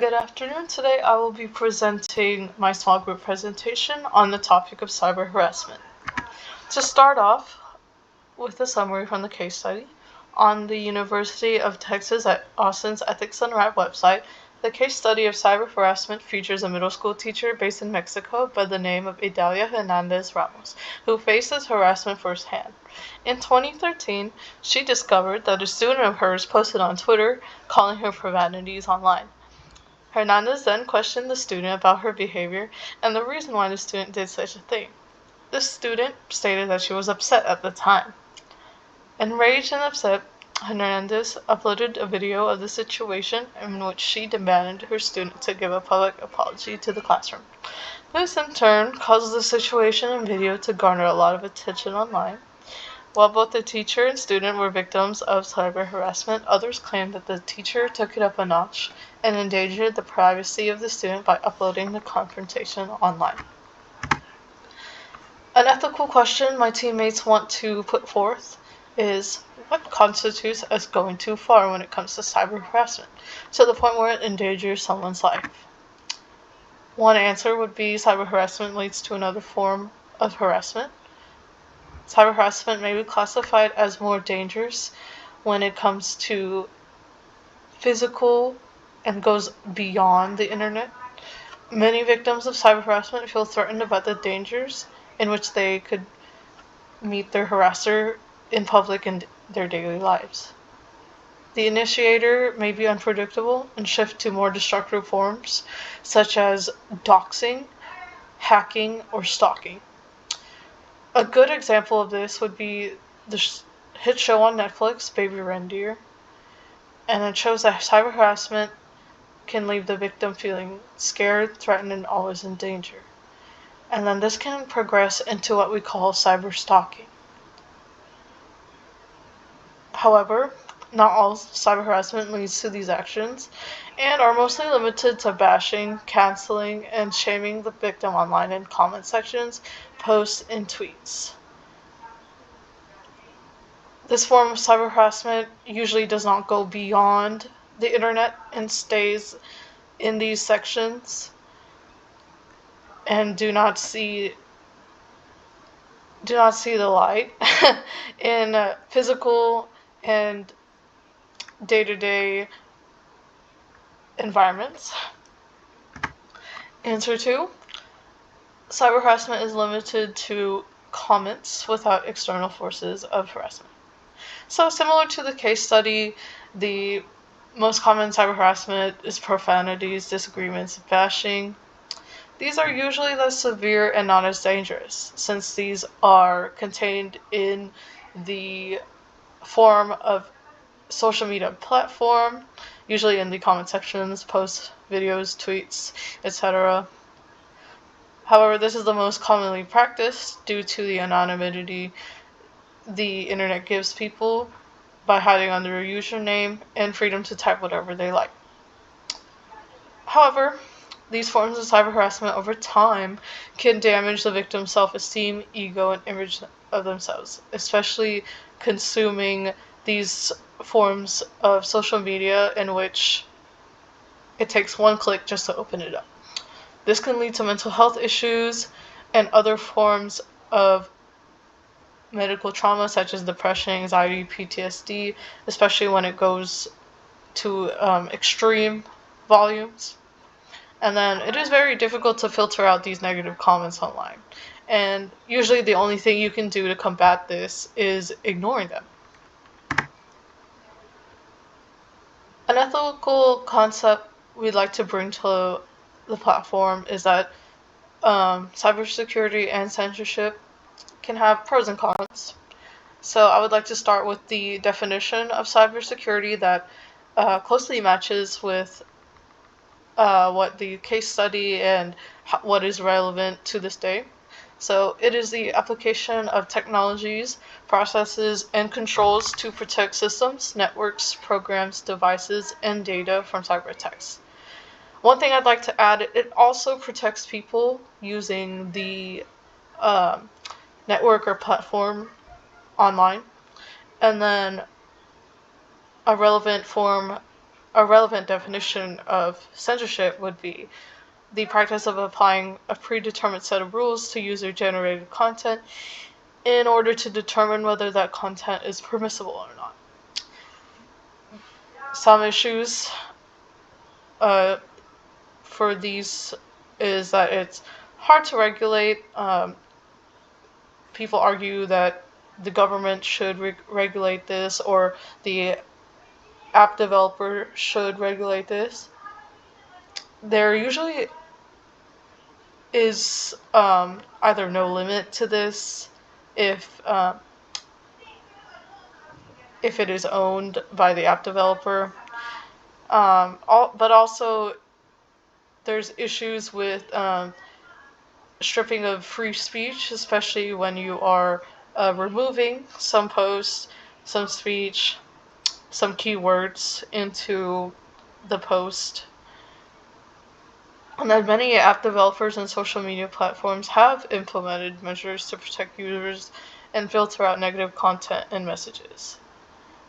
Good afternoon. Today I will be presenting my small group presentation on the topic of cyber harassment. To start off with a summary from the case study, on the University of Texas at Austin's Ethics Unwrapped website, the case study of cyber harassment features a middle school teacher based in Mexico by the name of Idalia Hernandez Ramos, who faces harassment firsthand. In 2013, she discovered that a student of hers posted on Twitter calling her profanities online. Hernandez then questioned the student about her behavior and the reason why the student did such a thing. The student stated that she was upset at the time. Enraged and upset, Hernandez uploaded a video of the situation in which she demanded her student to give a public apology to the classroom. This in turn caused the situation and video to garner a lot of attention online. While both the teacher and student were victims of cyber harassment, others claimed that the teacher took it up a notch and endangered the privacy of the student by uploading the confrontation online. An ethical question my teammates want to put forth is, what constitutes as going too far when it comes to cyber harassment, to the point where it endangers someone's life? One answer would be cyber harassment leads to another form of harassment. Cyber harassment may be classified as more dangerous when it comes to physical and goes beyond the internet. Many victims of cyber harassment feel threatened about the dangers in which they could meet their harasser in public and their daily lives. The initiator may be unpredictable and shift to more destructive forms, such as doxing, hacking, or stalking. A good example of this would be the hit show on Netflix, Baby Reindeer, and it shows that cyber harassment can leave the victim feeling scared, threatened, and always in danger. And then this can progress into what we call cyber stalking. However, not all cyber harassment leads to these actions, and are mostly limited to bashing, canceling, and shaming the victim online in comment sections, posts, and tweets. This form of cyber harassment usually does not go beyond the internet and stays in these sections and do not see the light in physical and day-to-day environments. Answer 2. Cyber harassment is limited to comments without external forces of harassment. So similar to the case study, the most common cyber harassment is profanities, disagreements, and bashing. These are usually less severe and not as dangerous, since these are contained in the form of social media platform, usually in the comment sections, posts, videos, tweets, etc. However, this is the most commonly practiced due to the anonymity the internet gives people by hiding under a username and freedom to type whatever they like. However, these forms of cyber harassment over time can damage the victim's self-esteem, ego, and image of themselves, especially consuming these forms of social media in which it takes one click just to open it up. This can lead to mental health issues and other forms of medical trauma such as depression, anxiety, PTSD, especially when it goes to extreme volumes. And then it is very difficult to filter out these negative comments online. And usually the only thing you can do to combat this is ignoring them. An ethical concept we'd like to bring to the platform is that cybersecurity and censorship can have pros and cons. So I would like to start with the definition of cybersecurity that closely matches with what the case study and what is relevant to this day. So it is the application of technologies, processes, and controls to protect systems, networks, programs, devices, and data from cyber attacks. One thing I'd like to add, it also protects people using the network or platform online. And then a relevant form a relevant definition of censorship would be the practice of applying a predetermined set of rules to user-generated content in order to determine whether that content is permissible or not. Some issues for these is that it's hard to regulate. People argue that the government should regulate this, or the app developer should regulate this. There usually is either no limit to this if it is owned by the app developer. But also there's issues with stripping of free speech, especially when you are removing some posts, some speech, some keywords into the post. And then many app developers and social media platforms have implemented measures to protect users and filter out negative content and messages.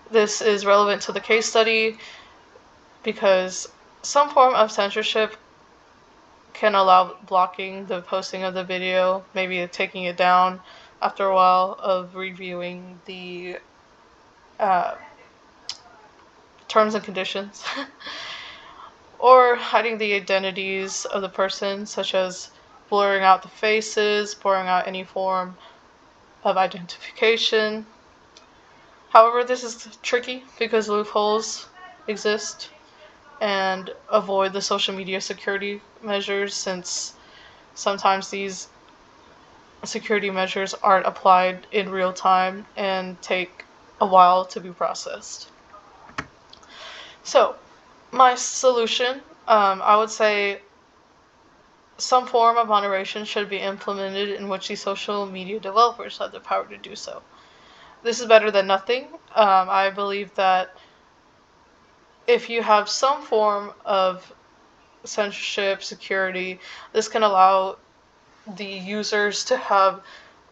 This is relevant to the case study because some form of censorship can allow blocking the posting of the video, maybe taking it down after a while of reviewing the terms and conditions, or hiding the identities of the person, such as blurring out the faces, blurring out any form of identification. However, this is tricky because loopholes exist and avoid the social media security measures, since sometimes these security measures aren't applied in real time and take a while to be processed. So, my solution, I would say some form of moderation should be implemented in which the social media developers have the power to do so. This is better than nothing. I believe that if you have some form of censorship, security, this can allow the users to have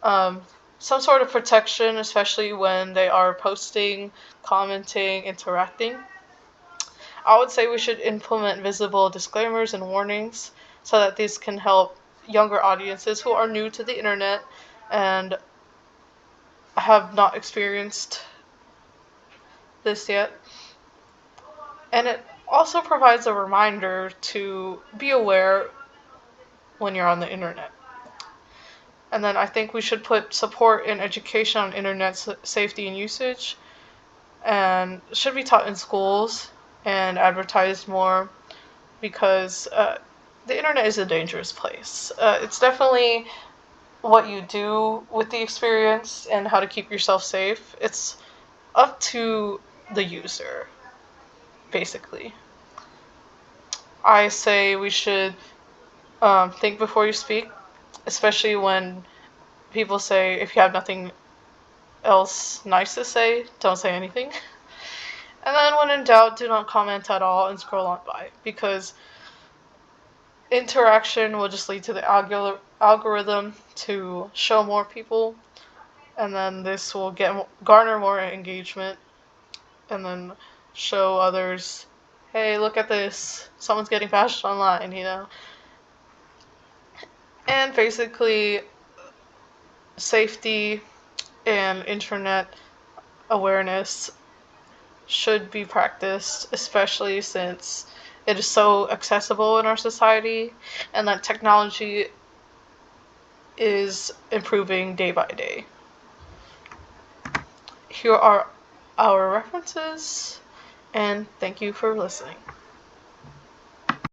some sort of protection, especially when they are posting, commenting, interacting. I would say we should implement visible disclaimers and warnings so that these can help younger audiences who are new to the internet and have not experienced this yet. And it also provides a reminder to be aware when you're on the internet. And then I think we should put support and education on internet safety and usage, and should be taught in schools and advertised more, because the internet is a dangerous place. It's definitely what you do with the experience and how to keep yourself safe. It's up to the user, basically. I say we should think before you speak, especially when people say if you have nothing else nice to say, don't say anything. And then when in doubt, do not comment at all and scroll on by, because interaction will just lead to the algorithm to show more people, and then this will garner more engagement, and then show others, hey, look at this, someone's getting bashed online, And basically, safety and internet awareness should be practiced, especially since it is so accessible in our society and that technology is improving day by day. Here are our references, and thank you for listening.